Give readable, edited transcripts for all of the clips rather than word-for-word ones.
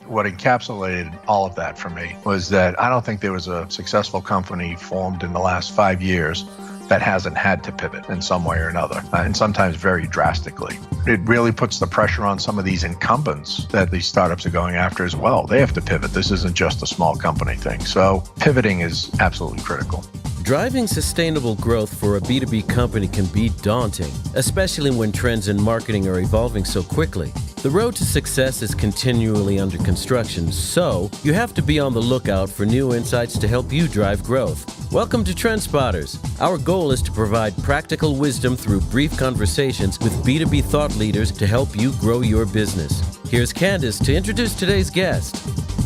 What encapsulated all of that for me was that I don't think there was a successful company formed in the last 5 years that hasn't had to pivot in some way or another, and sometimes very drastically. It really puts the pressure on some of these incumbents that these startups are going after as well. They have to pivot. This isn't just a small company thing. So pivoting is absolutely critical. Driving sustainable growth for a B2B company can be daunting, especially when trends in marketing are evolving so quickly. The road to success is continually under construction, so you have to be on the lookout for new insights to help you drive growth. Welcome to TrendSpotters. Our goal is to provide practical wisdom through brief conversations with B2B thought leaders to help you grow your business. Here's Candyce to introduce today's guest.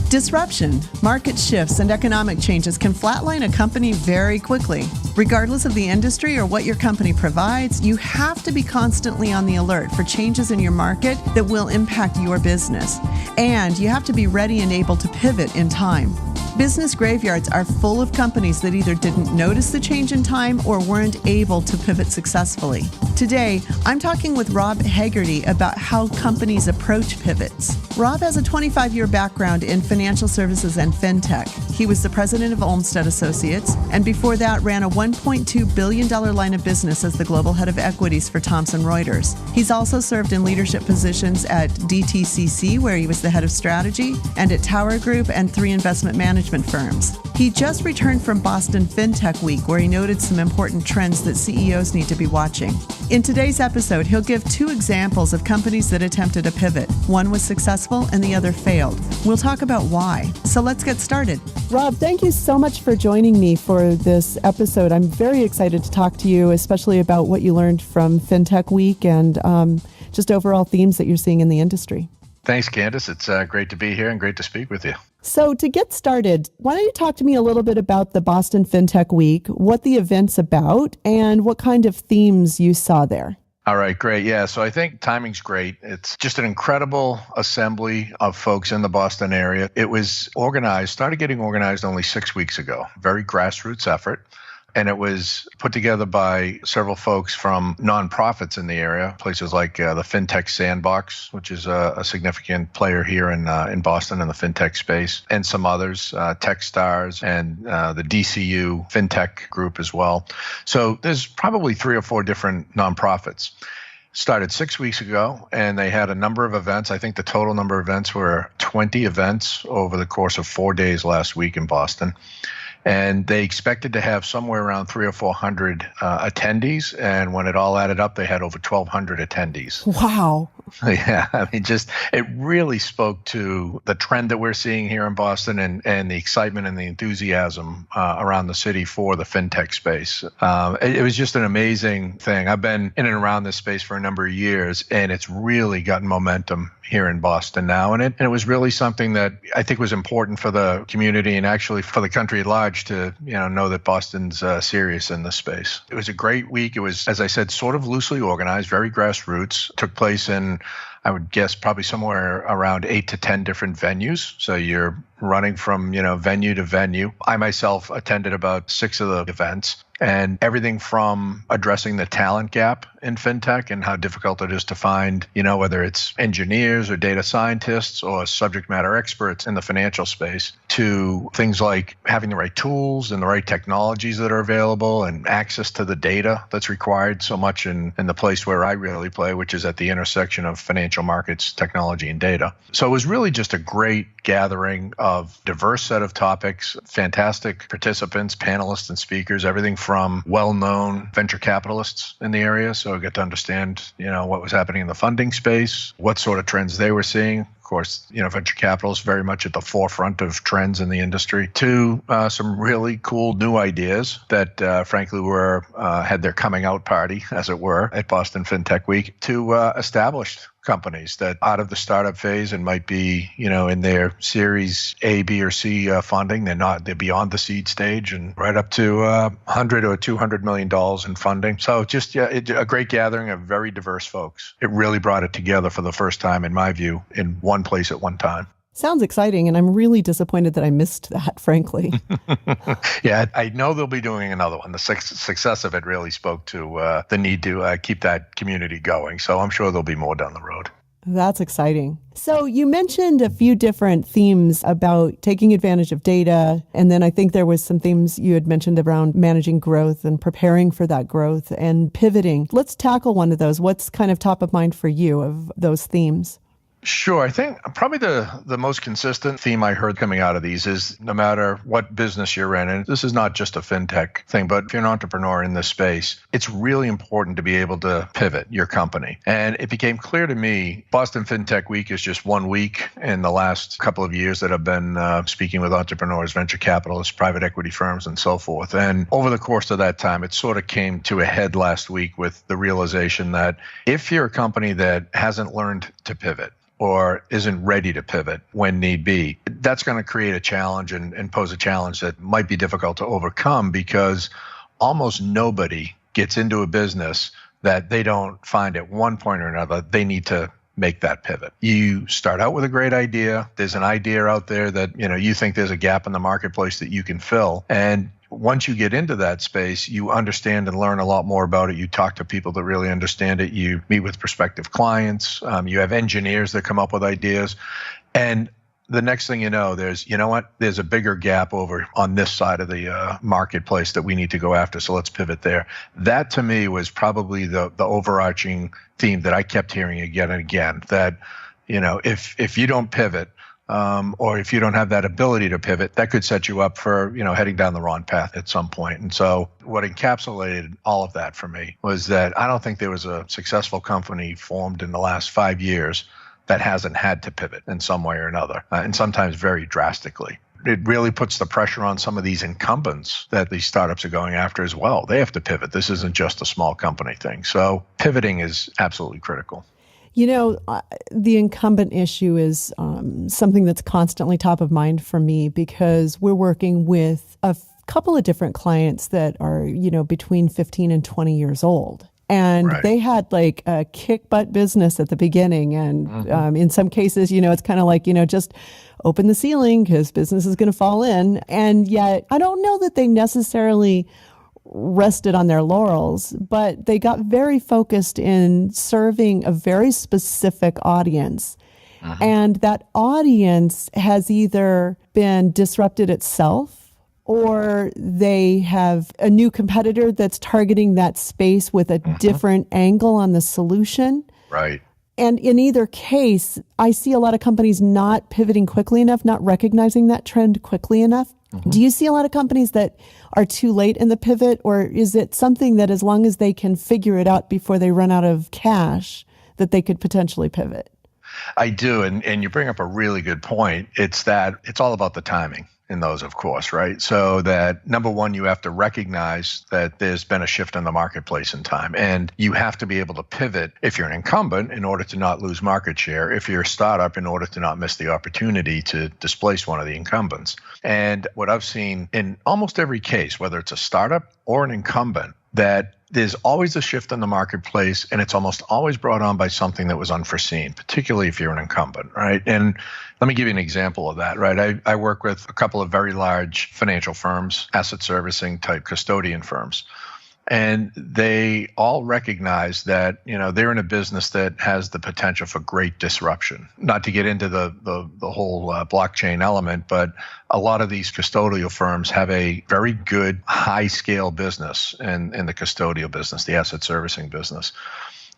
Disruption, market shifts, and economic changes can flatline a company very quickly. Regardless of the industry or what your company provides, you have to be constantly on the alert for changes in your market that will impact your business. And you have to be ready and able to pivot in time. Business graveyards are full of companies that either didn't notice the change in time or weren't able to pivot successfully. Today, I'm talking with Rob Hegarty about how companies approach pivots. Rob has a 25-year background in financial services and FinTech. He was the president of Olmsted Associates, and before that ran a $1.2 billion line of business as the global head of equities for Thomson Reuters. He's also served in leadership positions at DTCC, where he was the head of strategy, and at Tower Group and 3 investment management firms. He just returned from Boston FinTech Week, where he noted some important trends that CEOs need to be watching. In today's episode, he'll give 2 examples of companies that attempted a pivot. One was successful and the other failed. We'll talk about why. So let's get started. Rob, thank you so much for joining me for this episode. I'm very excited to talk to you, especially about what you learned from FinTech Week and just overall themes that you're seeing in the industry. Thanks, Candyce. It's great to be here and great to speak with you. So to get started, why don't you talk to me a little bit about the Boston FinTech Week, what the event's about, and what kind of themes you saw there? All right, great. Yeah, so I think timing's great. It's just an incredible assembly of folks in the Boston area. It was started getting organized only 6 weeks ago. Very grassroots effort. And it was put together by several folks from nonprofits in the area, places like the FinTech Sandbox, which is a significant player here in Boston in the FinTech space, and some others, Techstars and the DCU FinTech group as well. So there's probably 3 or 4 different nonprofits. Started 6 weeks ago, and they had a number of events. I think the total number of events were 20 events over the course of 4 days last week in Boston. And they expected to have somewhere around 300 or 400 attendees. And when it all added up, they had over 1,200 attendees. Wow. Yeah, I mean, it really spoke to the trend that we're seeing here in Boston and the excitement and the enthusiasm around the city for the FinTech space. It was just an amazing thing. I've been in and around this space for a number of years, and it's really gotten momentum here in Boston now. And it was really something that I think was important for the community and actually for the country at large to know that Boston's serious in this space. It was a great week. It was, as I said, sort of loosely organized, very grassroots. Took place in, I would guess, probably somewhere around 8 to 10 different venues. So you're running from, venue to venue. I myself attended about 6 of the events. And everything from addressing the talent gap in FinTech and how difficult it is to find, whether it's engineers or data scientists or subject matter experts in the financial space, to things like having the right tools and the right technologies that are available and access to the data that's required so much in the place where I really play, which is at the intersection of financial markets, technology, and data. So it was really just a great gathering of diverse set of topics, fantastic participants, panelists, and speakers, everything from well-known venture capitalists in the area. So I got to understand, what was happening in the funding space, what sort of trends they were seeing. Of course, venture capital is very much at the forefront of trends in the industry, to some really cool new ideas that, frankly, had their coming out party, as it were, at Boston FinTech Week, to established companies that out of the startup phase and might be, in their Series A, B, or C funding. They're beyond the seed stage and right up to $100 or $200 million in funding. So just, a great gathering of very diverse folks. It really brought it together for the first time, in my view, in one place at one time. Sounds exciting, and I'm really disappointed that I missed that, frankly. Yeah, I know they'll be doing another one. The success of it really spoke to the need to keep that community going. So I'm sure there'll be more down the road. That's exciting. So you mentioned a few different themes about taking advantage of data. And then I think there was some themes you had mentioned around managing growth and preparing for that growth and pivoting. Let's tackle one of those. What's kind of top of mind for you of those themes? Sure. I think probably the most consistent theme I heard coming out of these is no matter what business you're in, and this is not just a FinTech thing, but if you're an entrepreneur in this space, it's really important to be able to pivot your company. And it became clear to me, Boston FinTech Week is just one week in the last couple of years that I've been speaking with entrepreneurs, venture capitalists, private equity firms, and so forth. And over the course of that time, it sort of came to a head last week with the realization that if you're a company that hasn't learned to pivot, or isn't ready to pivot when need be, that's going to create a challenge and pose a challenge that might be difficult to overcome because almost nobody gets into a business that they don't find at one point or another they need to make that pivot. You start out with a great idea. There's an idea out there that you think there's a gap in the marketplace that you can fill. And once you get into that space, you understand and learn a lot more about it. You talk to people that really understand it. You meet with prospective clients. You have engineers that come up with ideas. And the next thing you know, there's a bigger gap over on this side of the marketplace that we need to go after. So let's pivot there. That to me was probably the overarching theme that I kept hearing again and again, that, if you don't pivot, or if you don't have that ability to pivot, that could set you up for, heading down the wrong path at some point. And so what encapsulated all of that for me was that I don't think there was a successful company formed in the last 5 years that hasn't had to pivot in some way or another, and sometimes very drastically. It really puts the pressure on some of these incumbents that these startups are going after as well. They have to pivot. This isn't just a small company thing. So pivoting is absolutely critical. The incumbent issue is something that's constantly top of mind for me because we're working with a couple of different clients that are, between 15 and 20 years old. And Right. They had like a kick butt business at the beginning. And in some cases, it's kind of like, just open the ceiling because business is going to fall in. And yet I don't know that they necessarily rested on their laurels, but they got very focused in serving a very specific audience. And that audience has either been disrupted itself or they have a new competitor that's targeting that space with a different angle on the solution. Right. And in either case, I see a lot of companies not pivoting quickly enough, not recognizing that trend quickly enough. Do you see a lot of companies that are too late in the pivot, or is it something that as long as they can figure it out before they run out of cash, that they could potentially pivot? I do. And you bring up a really good point. It's all about the timing in those, of course, right? So that number one, you have to recognize that there's been a shift in the marketplace in time, and you have to be able to pivot if you're an incumbent in order to not lose market share, if you're a startup in order to not miss the opportunity to displace one of the incumbents. And what I've seen in almost every case, whether it's a startup or an incumbent, that there's always a shift in the marketplace, and it's almost always brought on by something that was unforeseen, particularly if you're an incumbent, right? And let me give you an example of that, right? I work with a couple of very large financial firms, asset servicing type custodian firms. And they all recognize that, they're in a business that has the potential for great disruption. Not to get into the whole blockchain element, but a lot of these custodial firms have a very good high scale business in the custodial business, the asset servicing business.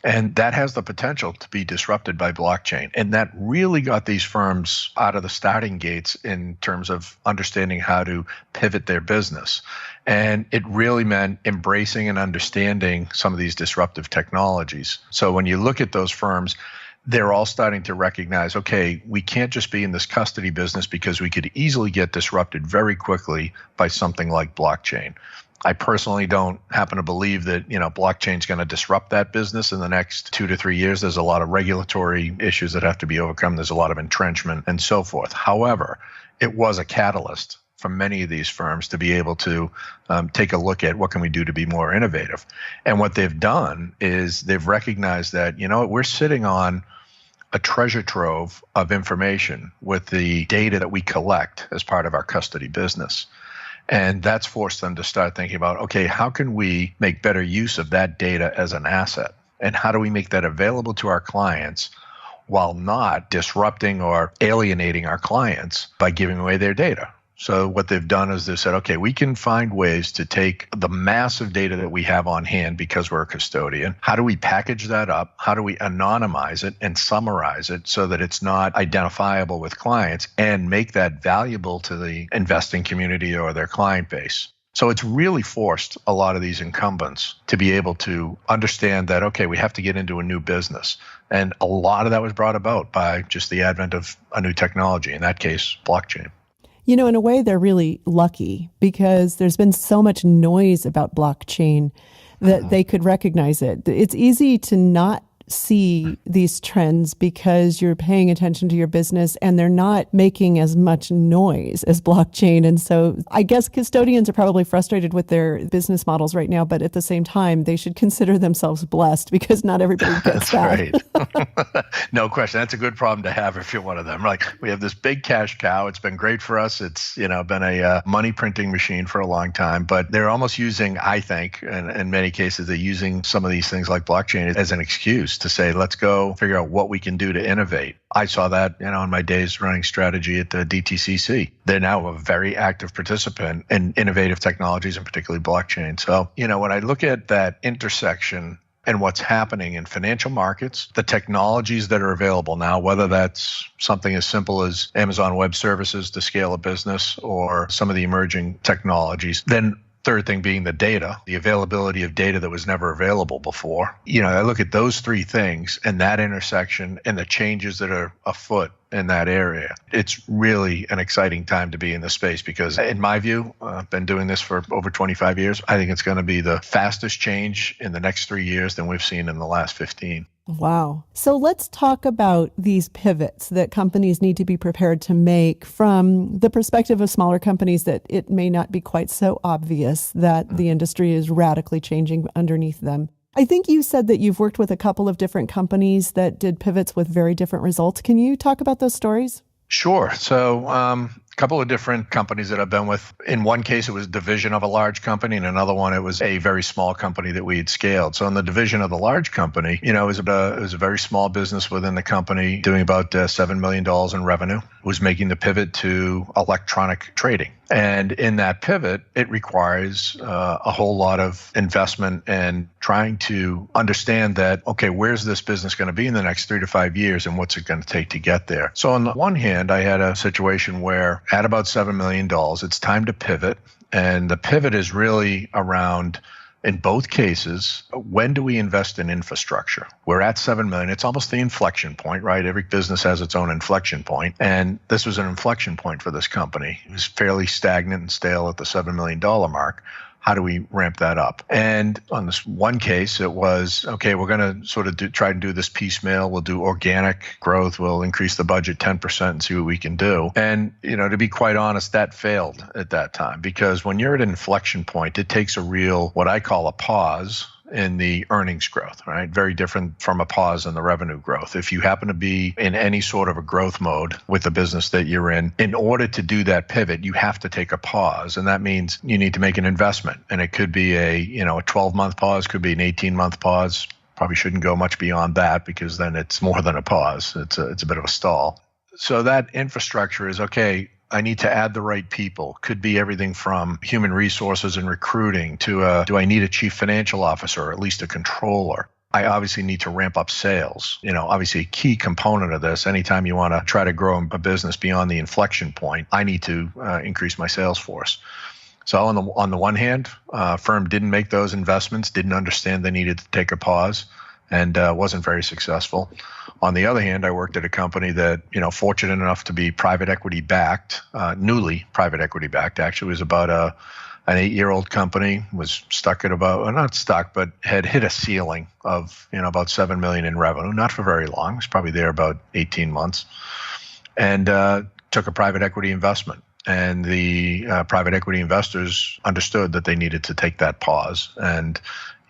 And that has the potential to be disrupted by blockchain. And that really got these firms out of the starting gates in terms of understanding how to pivot their business. And it really meant embracing and understanding some of these disruptive technologies. So when you look at those firms, they're all starting to recognize, okay, we can't just be in this custody business because we could easily get disrupted very quickly by something like blockchain. I personally don't happen to believe that, blockchain is going to disrupt that business in the next 2 to 3 years. There's a lot of regulatory issues that have to be overcome. There's a lot of entrenchment and so forth. However, it was a catalyst for many of these firms to be able to take a look at what can we do to be more innovative. And what they've done is they've recognized that, we're sitting on a treasure trove of information with the data that we collect as part of our custody business. And that's forced them to start thinking about, okay, how can we make better use of that data as an asset? And how do we make that available to our clients while not disrupting or alienating our clients by giving away their data. So what they've done is they said, okay, we can find ways to take the massive data that we have on hand because we're a custodian. How do we package that up? How do we anonymize it and summarize it so that it's not identifiable with clients and make that valuable to the investing community or their client base? So it's really forced a lot of these incumbents to be able to understand that, okay, we have to get into a new business. And a lot of that was brought about by just the advent of a new technology, in that case, blockchain. You know, in a way, they're really lucky because there's been so much noise about blockchain that they could recognize it. It's easy to not see these trends because you're paying attention to your business and they're not making as much noise as blockchain. And so I guess custodians are probably frustrated with their business models right now, but at the same time, they should consider themselves blessed because not everybody gets that. Right. No question. That's a good problem to have if you're one of them. Like, we have this big cash cow. It's been great for us. It's, been a money printing machine for a long time, but they're almost using, I think, and in many cases, they're using some of these things like blockchain as an excuse to say, let's go figure out what we can do to innovate. I saw that, in my days running strategy at the DTCC. They're now a very active participant in innovative technologies and particularly blockchain. So, when I look at that intersection and what's happening in financial markets, the technologies that are available now, whether that's something as simple as Amazon Web Services to scale a business or some of the emerging technologies, then third thing being the data, the availability of data that was never available before. I look at those three things and that intersection and the changes that are afoot in that area. It's really an exciting time to be in this space because, in my view, I've been doing this for over 25 years. I think it's going to be the fastest change in the next 3 years than we've seen in the last 15. Wow. So let's talk about these pivots that companies need to be prepared to make from the perspective of smaller companies, that it may not be quite so obvious that the industry is radically changing underneath them. I think you said that you've worked with a couple of different companies that did pivots with very different results. Can you talk about those stories? Sure. So a couple of different companies that I've been with. In one case, it was a division of a large company. In another one, it was a very small company that we had scaled. So in the division of the large company, it was a very small business within the company doing about $7 million in revenue. It was making the pivot to electronic trading. And in that pivot, it requires a whole lot of investment and trying to understand that, okay, where's this business going to be in the next 3 to 5 years and what's it going to take to get there? So on the one hand, I had a situation where at about $7 million, it's time to pivot. And the pivot is really around, in both cases, when do we invest in infrastructure? We're at 7 million. It's almost the inflection point, right? Every business has its own inflection point. And this was an inflection point for this company. It was fairly stagnant and stale at the $7 million mark. How do we ramp that up? And on this one case, it was, okay, we're going to sort of try and do this piecemeal. We'll do organic growth. We'll increase the budget 10% and see what we can do. And, to be quite honest, that failed at that time because when you're at an inflection point, it takes a real, what I call a pause in the earnings growth, right? Very different from a pause in the revenue growth. If you happen to be in any sort of a growth mode with the business that you're in order to do that pivot, you have to take a pause. And that means you need to make an investment. And it could be a 12-month pause, could be an 18-month pause. Probably shouldn't go much beyond that because then it's more than a pause. It's a bit of a stall. So that infrastructure is, okay, I need to add the right people. Could be everything from human resources and recruiting to do I need a chief financial officer or at least a controller? I obviously need to ramp up sales. Obviously a key component of this, anytime you want to try to grow a business beyond the inflection point, I need to increase my sales force. So on the one hand, firm didn't make those investments, didn't understand they needed to take a pause, and wasn't very successful. On the other hand, I worked at a company that, fortunate enough to be private equity backed, newly private equity backed. Actually, it was about an 8-year-old company, was stuck at about, well, not stuck, but had hit a ceiling of, about 7 million in revenue, not for very long. It was probably there about 18 months, and took a private equity investment. And the private equity investors understood that they needed to take that pause and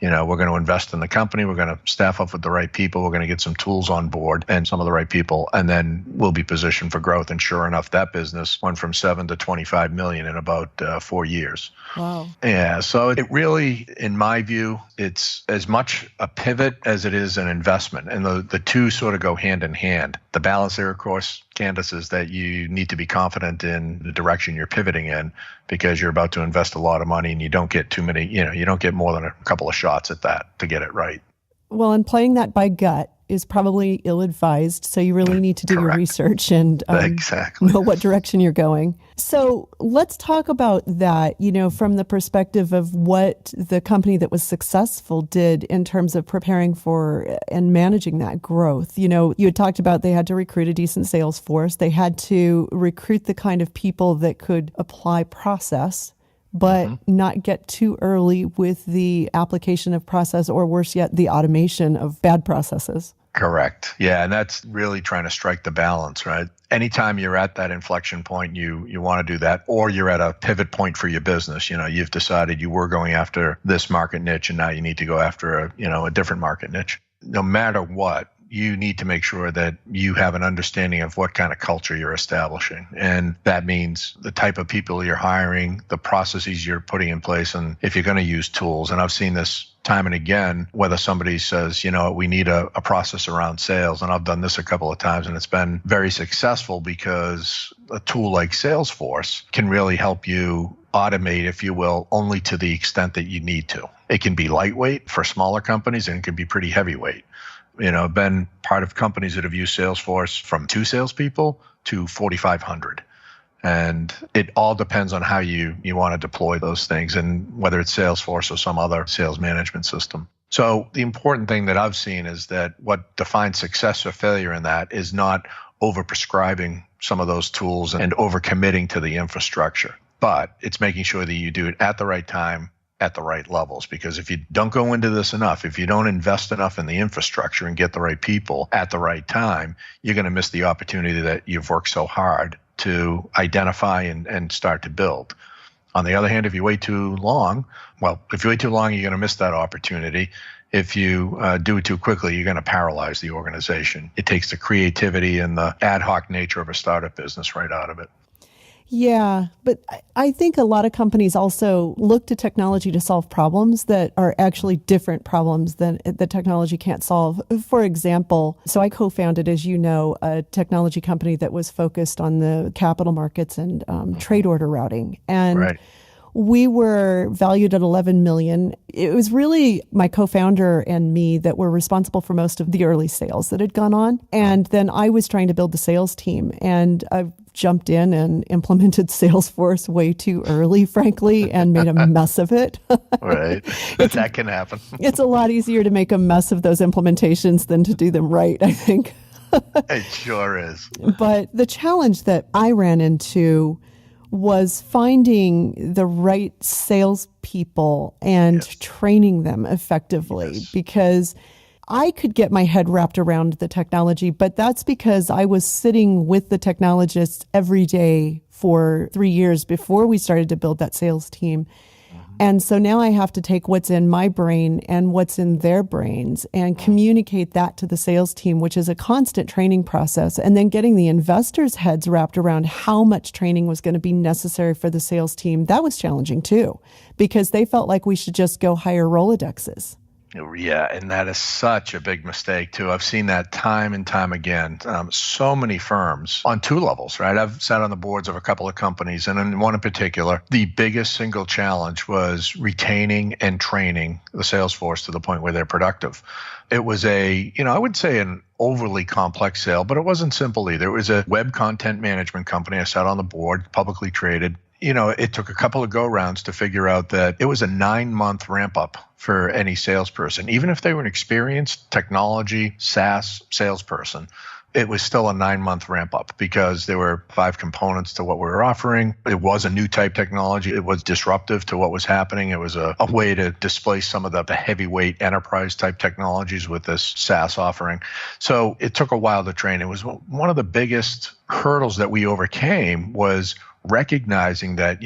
We're going to invest in the company. We're going to staff up with the right people. We're going to get some tools on board and some of the right people, and then we'll be positioned for growth. And sure enough, that business went from 7 to 25 million in about 4 years. Wow. Yeah. So it really, in my view, it's as much a pivot as it is an investment. And the two sort of go hand in hand. The balance there, of course, Candyce, is that you need to be confident in the direction you're pivoting in, because you're about to invest a lot of money and you don't get too many, you don't get more than a couple of shots at that to get it right. Well, and playing that by gut is probably ill-advised. So you really need to do your research and exactly. know what direction you're going. So let's talk about that, from the perspective of what the company that was successful did in terms of preparing for and managing that growth. You had talked about they had to recruit a decent sales force. They had to recruit the kind of people that could apply process, but not get too early with the application of process, or worse yet, the automation of bad processes. Correct. Yeah, and that's really trying to strike the balance, right? Anytime you're at that inflection point, you want to do that, or you're at a pivot point for your business. You've decided you were going after this market niche, and now you need to go after a different market niche. No matter what, you need to make sure that you have an understanding of what kind of culture you're establishing. And that means the type of people you're hiring, the processes you're putting in place, and if you're going to use tools. And I've seen this time and again, whether somebody says, we need a process around sales. And I've done this a couple of times, and it's been very successful because a tool like Salesforce can really help you automate, if you will, only to the extent that you need to. It can be lightweight for smaller companies, and it can be pretty heavyweight. I've been part of companies that have used Salesforce from 2 salespeople to 4,500. And it all depends on how you want to deploy those things, and whether it's Salesforce or some other sales management system. So the important thing that I've seen is that what defines success or failure in that is not overprescribing some of those tools and overcommitting to the infrastructure, but it's making sure that you do it at the right time, at the right levels. Because if you don't go into this enough, if you don't invest enough in the infrastructure and get the right people at the right time, you're going to miss the opportunity that you've worked so hard to identify and start to build. On the other hand, if you wait too long, you're going to miss that opportunity. If you do it too quickly, you're going to paralyze the organization. It takes the creativity and the ad hoc nature of a startup business right out of it. Yeah, but I think a lot of companies also look to technology to solve problems that are actually different problems than the technology can't solve. For example, so I co-founded, as you know, a technology company that was focused on the capital markets and trade order routing. And we were valued at 11 million. It was really my co-founder and me that were responsible for most of the early sales that had gone on. And then I was trying to build the sales team, and I jumped in and implemented Salesforce way too early, frankly, and made a mess of it. Right. That can happen. It's a lot easier to make a mess of those implementations than to do them right, I think. It sure is. But the challenge that I ran into was finding the right salespeople and training them effectively, because I could get my head wrapped around the technology, but that's because I was sitting with the technologists every day for 3 years before we started to build that sales team. And so now I have to take what's in my brain and what's in their brains and communicate that to the sales team, which is a constant training process. And then getting the investors' heads wrapped around how much training was going to be necessary for the sales team, that was challenging too, because they felt like we should just go hire Rolodexes. Yeah, and that is such a big mistake, too. I've seen that time and time again. So many firms on 2 levels, right? I've sat on the boards of a couple of companies, and in one in particular, the biggest single challenge was retaining and training the sales force to the point where they're productive. It was I would say an overly complex sale, but it wasn't simple either. It was a web content management company. I sat on the board, publicly traded. It took a couple of go-rounds to figure out that it was a 9-month ramp-up for any salesperson. Even if they were an experienced technology, SaaS salesperson, it was still a 9-month ramp-up because there were 5 components to what we were offering. It was a new type technology. It was disruptive to what was happening. It was a way to displace some of the heavyweight enterprise-type technologies with this SaaS offering. So it took a while to train. It was one of the biggest hurdles that we overcame was recognizing that,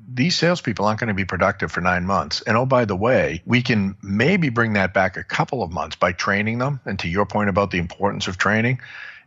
these salespeople aren't going to be productive for 9 months. And oh, by the way, we can maybe bring that back a couple of months by training them. And to your point about the importance of training,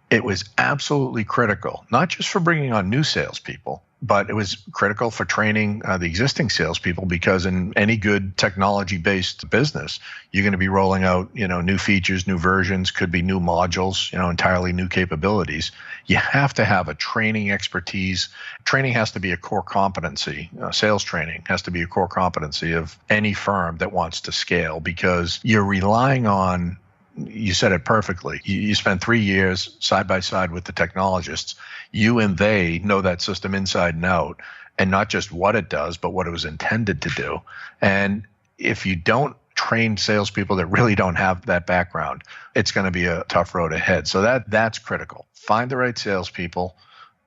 it was absolutely critical, not just for bringing on new salespeople, but it was critical for training the existing salespeople, because in any good technology-based business, you're going to be rolling out, new features, new versions, could be new modules, entirely new capabilities. You have to have a training expertise. Training has to be a core competency. Sales training has to be a core competency of any firm that wants to scale, because you're relying on, you said it perfectly. You spend 3 years side by side with the technologists. You and they know that system inside and out, and not just what it does, but what it was intended to do. And if you don't train salespeople that really don't have that background, it's going to be a tough road ahead. So that's critical. Find the right salespeople,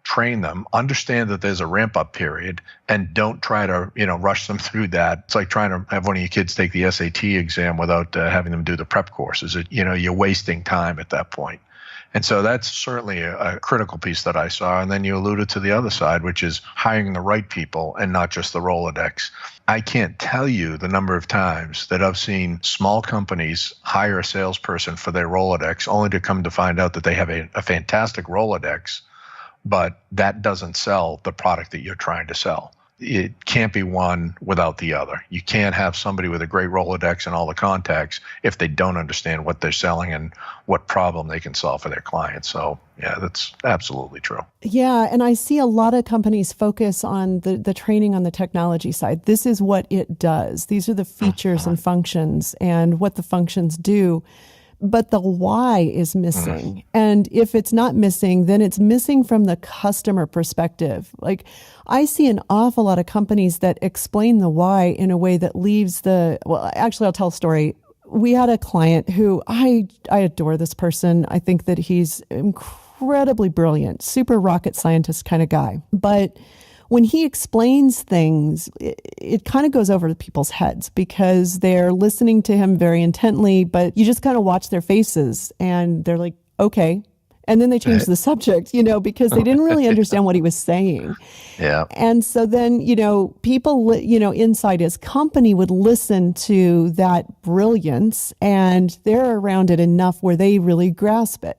train them, understand that there's a ramp-up period, and don't try to, rush them through that. It's like trying to have one of your kids take the SAT exam without having them do the prep courses. You're wasting time at that point. And so that's certainly a critical piece that I saw. And then you alluded to the other side, which is hiring the right people and not just the Rolodex. I can't tell you the number of times that I've seen small companies hire a salesperson for their Rolodex only to come to find out that they have a fantastic Rolodex, but that doesn't sell the product that you're trying to sell. It can't be one without the other. You can't have somebody with a great Rolodex and all the contacts if they don't understand what they're selling and what problem they can solve for their clients. So, yeah, that's absolutely true. Yeah, and I see a lot of companies focus on the training on the technology side. This is what it does. These are the features and functions and what the functions do. But the why is missing. And if it's not missing, then it's missing from the customer perspective. Like, I see an awful lot of companies that explain the why in a way that leaves actually, I'll tell a story. We had a client who I adore this person. I think that he's incredibly brilliant, super rocket scientist kind of guy. But when he explains things, it kind of goes over to people's heads because they're listening to him very intently, but you just kind of watch their faces and they're like, okay. And then they change the subject, because they didn't really understand what he was saying. Yeah. And so then, people, inside his company would listen to that brilliance and they're around it enough where they really grasp it.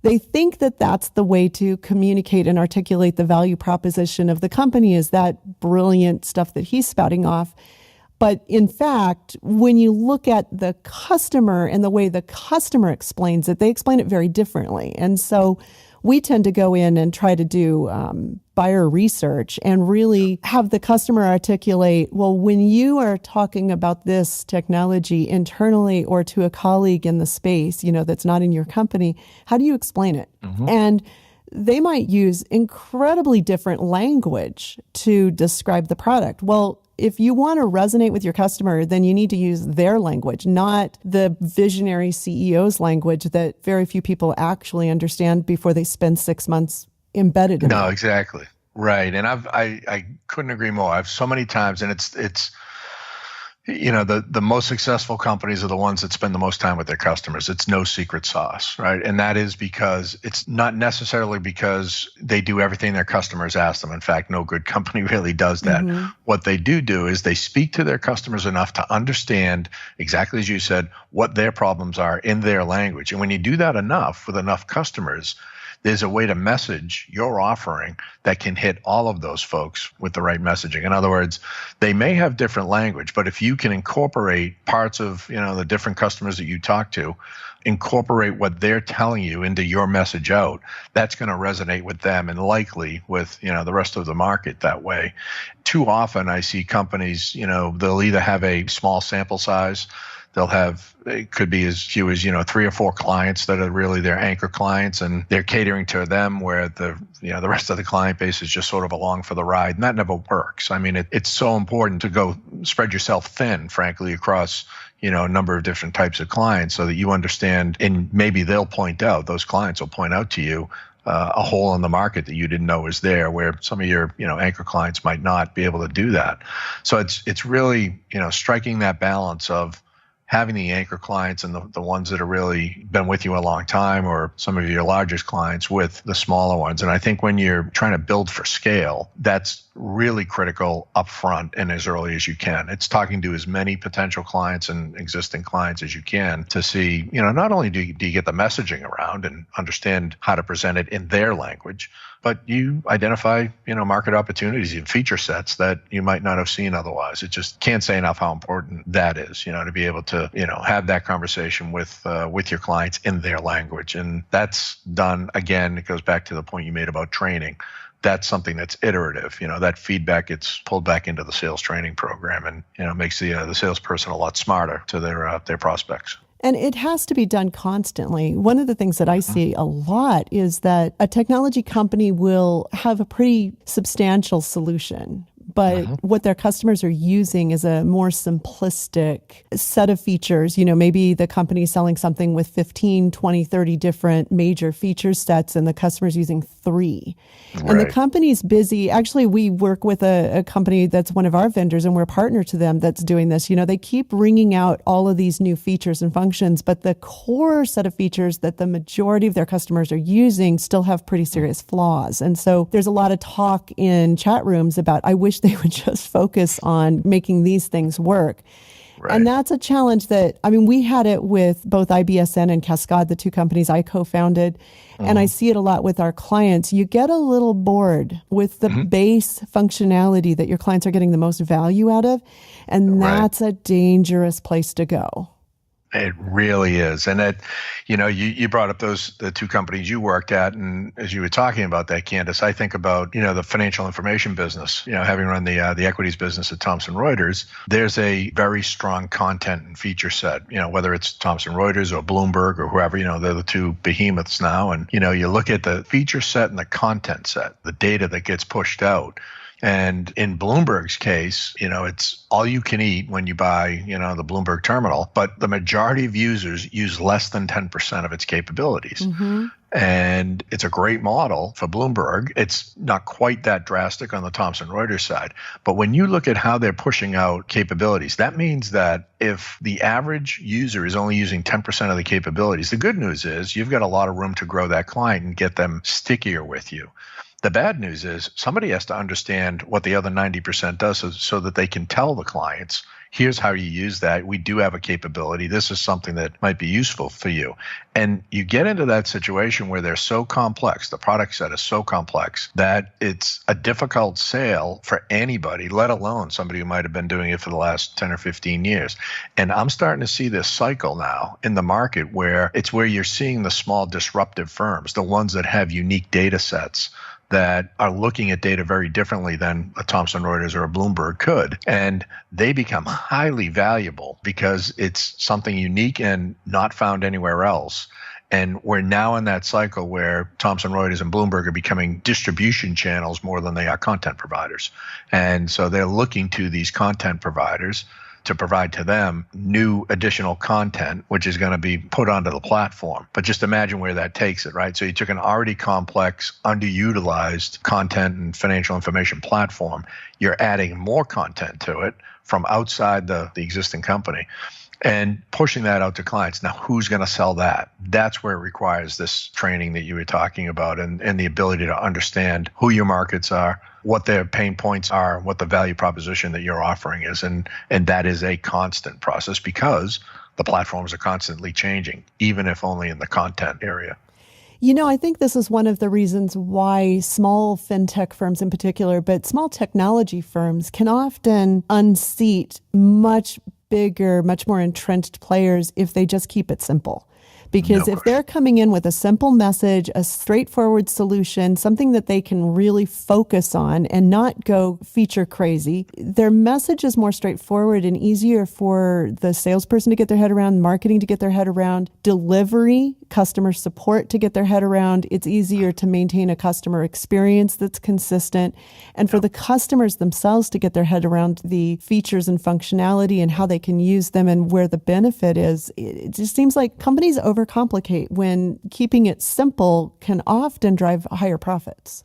They think that that's the way to communicate and articulate the value proposition of the company, is that brilliant stuff that he's spouting off. But in fact, when you look at the customer and the way the customer explains it, they explain it very differently. And so we tend to go in and try to do buyer research and really have the customer articulate, well, when you are talking about this technology internally or to a colleague in the space, that's not in your company, how do you explain it? Mm-hmm. And they might use incredibly different language to describe the product. Well, if you want to resonate with your customer, then you need to use their language, not the visionary CEO's language that very few people actually understand before they spend 6 months embedded in it. No, exactly. Right. And I couldn't agree more. I've so many times, and it's the most successful companies are the ones that spend the most time with their customers. It's no secret sauce, right? And that is because it's not necessarily because they do everything their customers ask them. In fact, no good company really does that. Mm-hmm. What they do is they speak to their customers enough to understand, exactly as you said, what their problems are in their language. And when you do that enough with enough customers, there's a way to message your offering that can hit all of those folks with the right messaging. In other words, they may have different language, but if you can incorporate parts of, the different customers that you talk to, incorporate what they're telling you into your message out, that's going to resonate with them and likely with, the rest of the market that way. Too often I see companies, they'll either have a small sample size. They'll have, it could be as few as, 3 or 4 clients that are really their anchor clients, and they're catering to them where the rest of the client base is just sort of along for the ride. And that never works. I mean, it's so important to go spread yourself thin, frankly, across, a number of different types of clients so that you understand, and maybe those clients will point out to you a hole in the market that you didn't know was there, where some of your, anchor clients might not be able to do that. So it's really, striking that balance of, having the anchor clients and the ones that have really been with you a long time, or some of your largest clients with the smaller ones. And I think when you're trying to build for scale, that's really critical upfront and as early as you can. It's talking to as many potential clients and existing clients as you can to see, not only do you get the messaging around and understand how to present it in their language, but you identify, market opportunities and feature sets that you might not have seen otherwise. It just can't say enough how important that is, to be able to, have that conversation with your clients in their language. And that's done, again, it goes back to the point you made about training. That's something that's iterative. That feedback gets pulled back into the sales training program and, makes the salesperson a lot smarter to their prospects. And it has to be done constantly. One of the things that I see a lot is that a technology company will have a pretty substantial solution, but what their customers are using is a more simplistic set of features. Maybe the company is selling something with 15, 20, 30 different major feature sets and the customer's using 3. Right. And the company's busy. Actually, we work with a company that's one of our vendors and we're a partner to them that's doing this. They keep bringing out all of these new features and functions, but the core set of features that the majority of their customers are using still have pretty serious flaws. And so there's a lot of talk in chat rooms about, I wish they would just focus on making these things work. Right. And that's a challenge that, we had it with both IBSN and Cascade, the 2 companies I co-founded, and I see it a lot with our clients. You get a little bored with the base functionality that your clients are getting the most value out of, and that's a dangerous place to go. It really is. And that, you brought up the 2 companies you worked at. And as you were talking about that, Candyce, I think about, the financial information business, having run the equities business at Thomson Reuters, there's a very strong content and feature set, whether it's Thomson Reuters or Bloomberg or whoever, they're the 2 behemoths now. And, you look at the feature set and the content set, the data that gets pushed out. And in Bloomberg's case, it's all you can eat when you buy, the Bloomberg terminal, but the majority of users use less than 10% of its capabilities. And it's a great model for Bloomberg. It's not quite that drastic on the Thomson Reuters side. But when you look at how they're pushing out capabilities, that means that if the average user is only using 10% of the capabilities, the good news is you've got a lot of room to grow that client and get them stickier with you. The bad news is somebody has to understand what the other 90% does so that they can tell the clients, here's how you use that. We do have a capability. This is something that might be useful for you. And you get into that situation where they're so complex, the product set is so complex that it's a difficult sale for anybody, let alone somebody who might have been doing it for the last 10 or 15 years. And I'm starting to see this cycle now in the market where you're seeing the small disruptive firms, the ones that have unique data sets, that are looking at data very differently than a Thomson Reuters or a Bloomberg could. And they become highly valuable because it's something unique and not found anywhere else. And we're now in that cycle where Thomson Reuters and Bloomberg are becoming distribution channels more than they are content providers. And so they're looking to these content providers to provide to them new additional content, which is going to be put onto the platform. But just imagine where that takes it, right? So you took an already complex, underutilized content and financial information platform. You're adding more content to it from outside the existing company and pushing that out to clients. Now, who's going to sell that? That's where it requires this training that you were talking about and the ability to understand who your markets are, what their pain points are, what the value proposition that you're offering is. And that is a constant process because the platforms are constantly changing, even if only in the content area. I think this is one of the reasons why small FinTech firms in particular, but small technology firms can often unseat much bigger, much more entrenched players if they just keep it simple. Because if they're coming in with a simple message, a straightforward solution, something that they can really focus on and not go feature crazy, their message is more straightforward and easier for the salesperson to get their head around, marketing to get their head around, delivery, customer support to get their head around. It's easier to maintain a customer experience that's consistent. And for the customers themselves to get their head around the features and functionality and how they can use them and where the benefit is, it just seems like companies overcomplicate when keeping it simple can often drive higher profits.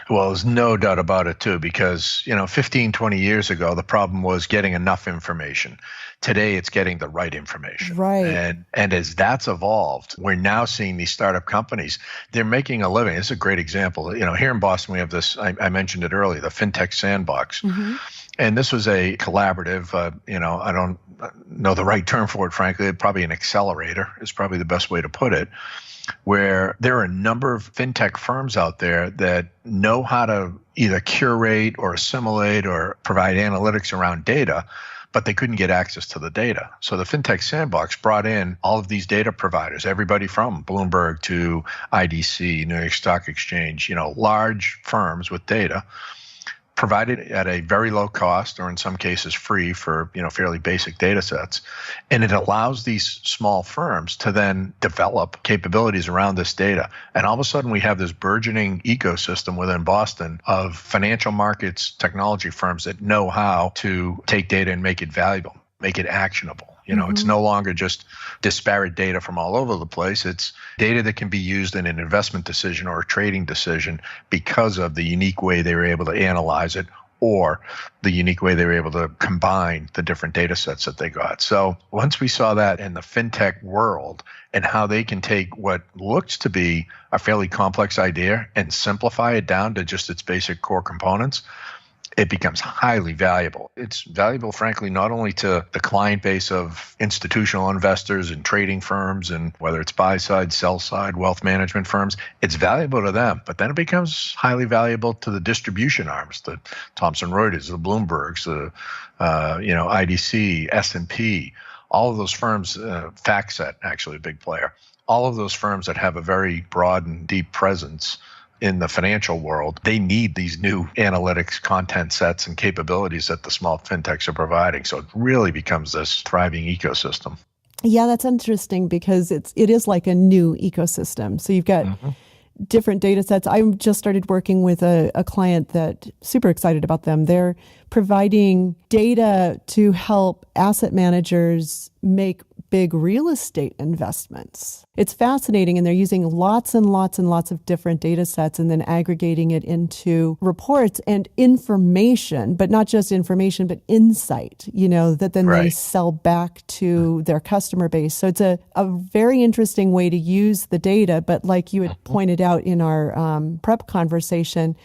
Well, there's no doubt about it, too, because, 15, 20 years ago, the problem was getting enough information. Today, it's getting the right information. Right. And as that's evolved, we're now seeing these startup companies, they're making a living. This is a great example. Here in Boston, we have this, I mentioned it earlier, the FinTech Sandbox. Mm-hmm. And this was a collaborative, I don't know the right term for it, frankly. Probably an accelerator is probably the best way to put it, where there are a number of FinTech firms out there that know how to either curate or assimilate or provide analytics around data, but they couldn't get access to the data. So the FinTech Sandbox brought in all of these data providers, everybody from Bloomberg to IDC, New York Stock Exchange, large firms with data, provided at a very low cost, or in some cases free for fairly basic data sets. And it allows these small firms to then develop capabilities around this data. And all of a sudden we have this burgeoning ecosystem within Boston of financial markets technology firms that know how to take data and make it valuable, make it actionable. It's no longer just disparate data from all over the place. It's data that can be used in an investment decision or a trading decision because of the unique way they were able to analyze it, or the unique way they were able to combine the different data sets that they got. So once we saw that in the FinTech world and how they can take what looks to be a fairly complex idea and simplify it down to just its basic core components, it becomes highly valuable. It's valuable, frankly, not only to the client base of institutional investors and trading firms, and whether it's buy side, sell side, wealth management firms, it's valuable to them. But then it becomes highly valuable to the distribution arms, the Thomson Reuters, the Bloombergs, the IDC, S&P, all of those firms, FactSet, actually a big player, all of those firms that have a very broad and deep presence in the financial world, they need these new analytics content sets and capabilities that the small fintechs are providing. So it really becomes this thriving ecosystem. Yeah, that's interesting because it is like a new ecosystem. So you've got different data sets. I just started working with a client that super excited about them. They're providing data to help asset managers make big real estate investments. It's fascinating, and they're using lots and lots and lots of different data sets and then aggregating it into reports and information, but not just information, but insight, that then they sell back to their customer base. So it's a very interesting way to use the data. But like you had pointed out in our prep conversation,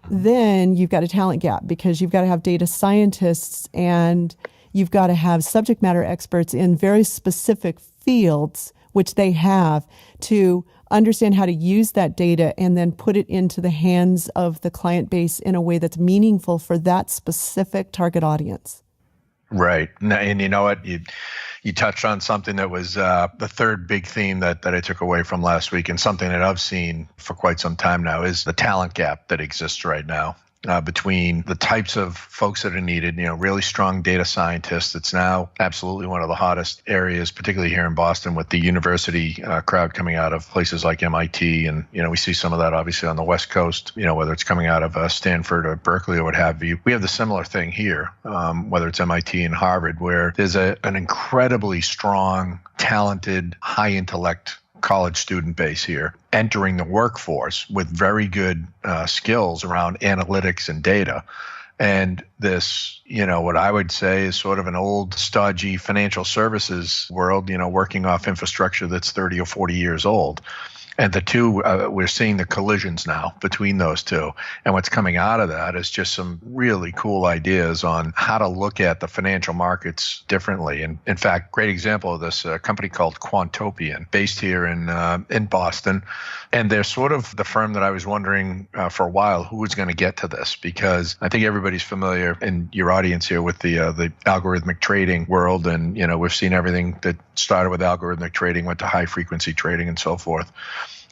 then you've got a talent gap because you've got to have data scientists and you've got to have subject matter experts in very specific fields, which they have, to understand how to use that data and then put it into the hands of the client base in a way that's meaningful for that specific target audience. Right. And you know what? You touched on something that was the third big theme that I took away from last week, and something that I've seen for quite some time now, is the talent gap that exists right now. Between the types of folks that are needed, really strong data scientists. It's now absolutely one of the hottest areas, particularly here in Boston, with the university crowd coming out of places like MIT. And, we see some of that obviously on the West Coast, whether it's coming out of Stanford or Berkeley or what have you. We have the similar thing here, whether it's MIT and Harvard, where there's an incredibly strong, talented, high intellect college student base here entering the workforce with very good skills around analytics and data. And this, what I would say is sort of an old, stodgy financial services world, working off infrastructure that's 30 or 40 years old. And the two, we're seeing the collisions now between those two. And what's coming out of that is just some really cool ideas on how to look at the financial markets differently. And in fact, great example of this, a company called Quantopian, based here in Boston. And they're sort of the firm that I was wondering for a while who was going to get to this, because I think everybody's familiar in your audience here with the algorithmic trading world. And, we've seen everything that started with algorithmic trading, went to high frequency trading and so forth.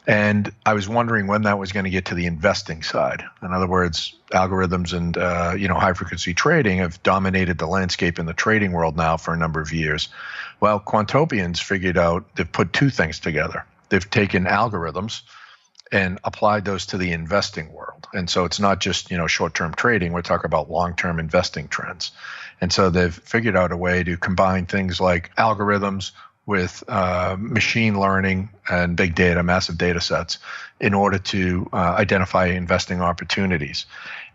And I was wondering when that was going to get to the investing side. In other words, algorithms and high frequency trading have dominated the landscape in the trading world now for a number of years. Well, Quantopians figured out they've put two things together. They've taken algorithms and applied those to the investing world. And so it's not just short-term trading. We're talking about long-term investing trends. And so they've figured out a way to combine things like algorithms with machine learning and big data, massive data sets, in order to identify investing opportunities.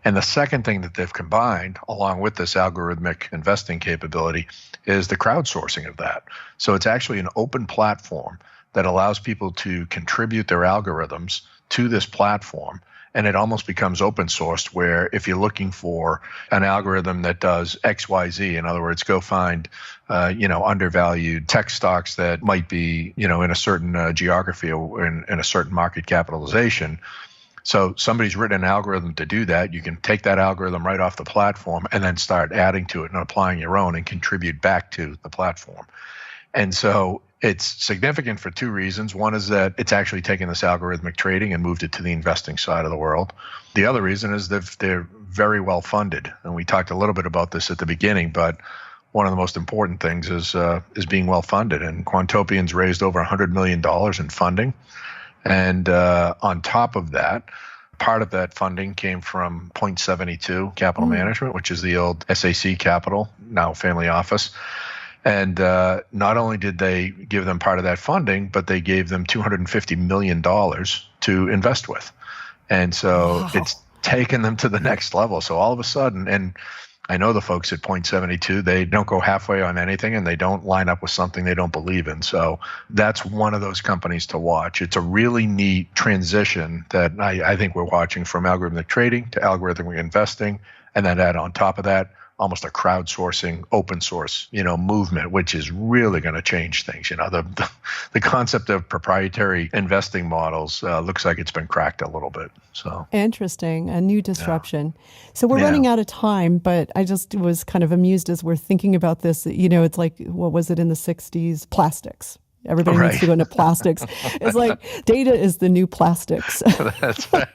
And the second thing that they've combined, along with this algorithmic investing capability, is the crowdsourcing of that. So it's actually an open platform that allows people to contribute their algorithms to this platform. And it almost becomes open sourced, where if you're looking for an algorithm that does X, Y, Z, in other words, go find, undervalued tech stocks that might be, in a certain geography or in a certain market capitalization. So somebody's written an algorithm to do that. You can take that algorithm right off the platform and then start adding to it and applying your own and contribute back to the platform. And so it's significant for two reasons. One is that it's actually taken this algorithmic trading and moved it to the investing side of the world. The other reason is that they're very well funded. And we talked a little bit about this at the beginning, but one of the most important things is being well funded. And Quantopian's raised over $100 million in funding. And on top of that, part of that funding came from Point72 Capital Management, which is the old SAC Capital, now family office. And not only did they give them part of that funding, but they gave them $250 million to invest with. And so it's taken them to the next level. So all of a sudden, and I know the folks at Point72, they don't go halfway on anything, and they don't line up with something they don't believe in. So that's one of those companies to watch. It's a really neat transition that I think we're watching from algorithmic trading to algorithmic investing, and then add on top of that almost a crowdsourcing, open source, movement, which is really going to change things. The concept of proprietary investing models looks like it's been cracked a little bit. So interesting, a new disruption. Yeah. So we're running out of time, but I just was kind of amused as we're thinking about this. It's like, what was it in the 60s? Plastics. Everybody needs to go into plastics. It's like data is the new plastics. That's right.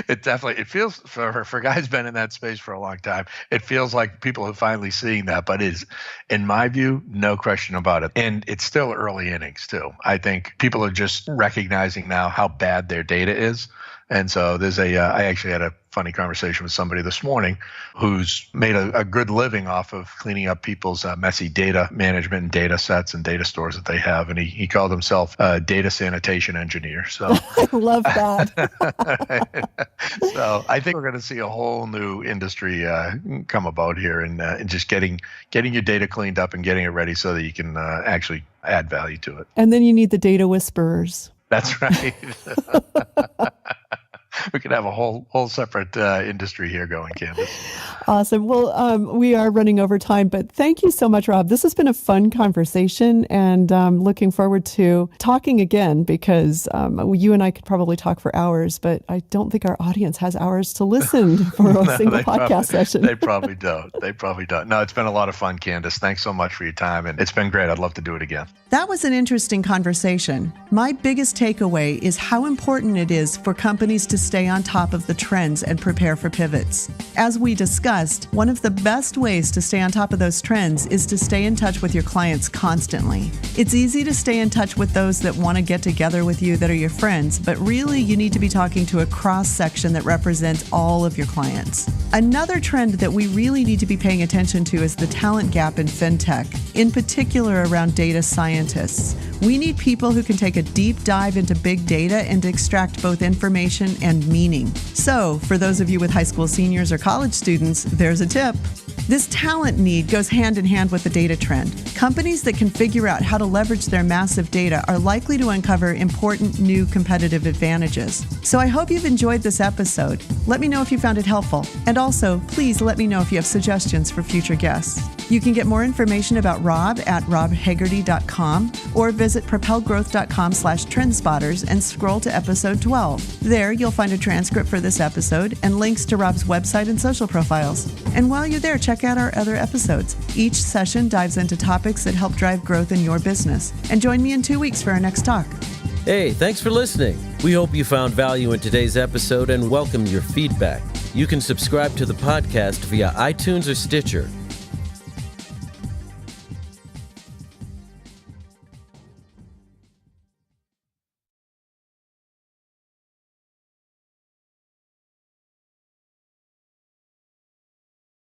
It feels, for guys been in that space for a long time, it feels like people are finally seeing that, but is, in my view, no question about it. And it's still early innings too. I think people are just recognizing now how bad their data is. And so I actually had a funny conversation with somebody this morning who's made a good living off of cleaning up people's messy data management and data sets and data stores that they have. And he called himself a data sanitation engineer. So I love that. So I think we're going to see a whole new industry come about here, and just getting your data cleaned up and getting it ready so that you can actually add value to it. And then you need the data whisperers. That's right. We could have a whole separate industry here going, Candyce. Awesome. Well, we are running over time, but thank you so much, Rob. This has been a fun conversation, and looking forward to talking again, because you and I could probably talk for hours, but I don't think our audience has hours to listen for a single podcast session. They probably don't. No, it's been a lot of fun, Candyce. Thanks so much for your time, and it's been great. I'd love to do it again. That was an interesting conversation. My biggest takeaway is how important it is for companies to stay on top of the trends and prepare for pivots. As we discussed, one of the best ways to stay on top of those trends is to stay in touch with your clients constantly. It's easy to stay in touch with those that want to get together with you, that are your friends, but really you need to be talking to a cross-section that represents all of your clients. Another trend that we really need to be paying attention to is the talent gap in FinTech, in particular around data scientists. We need people who can take a deep dive into big data and extract both information and meaning. So, for those of you with high school seniors or college students, there's a tip. This talent need goes hand in hand with the data trend. Companies that can figure out how to leverage their massive data are likely to uncover important new competitive advantages. So I hope you've enjoyed this episode. Let me know if you found it helpful. And also, please let me know if you have suggestions for future guests. You can get more information about Rob at robhegarty.com or visit propelgrowth.com/trendspotters and scroll to episode 12. There, you'll find a transcript for this episode and links to Rob's website and social profiles. And while you're there, check out our other episodes. Each session dives into topics that help drive growth in your business. And join me in 2 weeks for our next talk. Hey, thanks for listening. We hope you found value in today's episode and welcome your feedback. You can subscribe to the podcast via iTunes or Stitcher.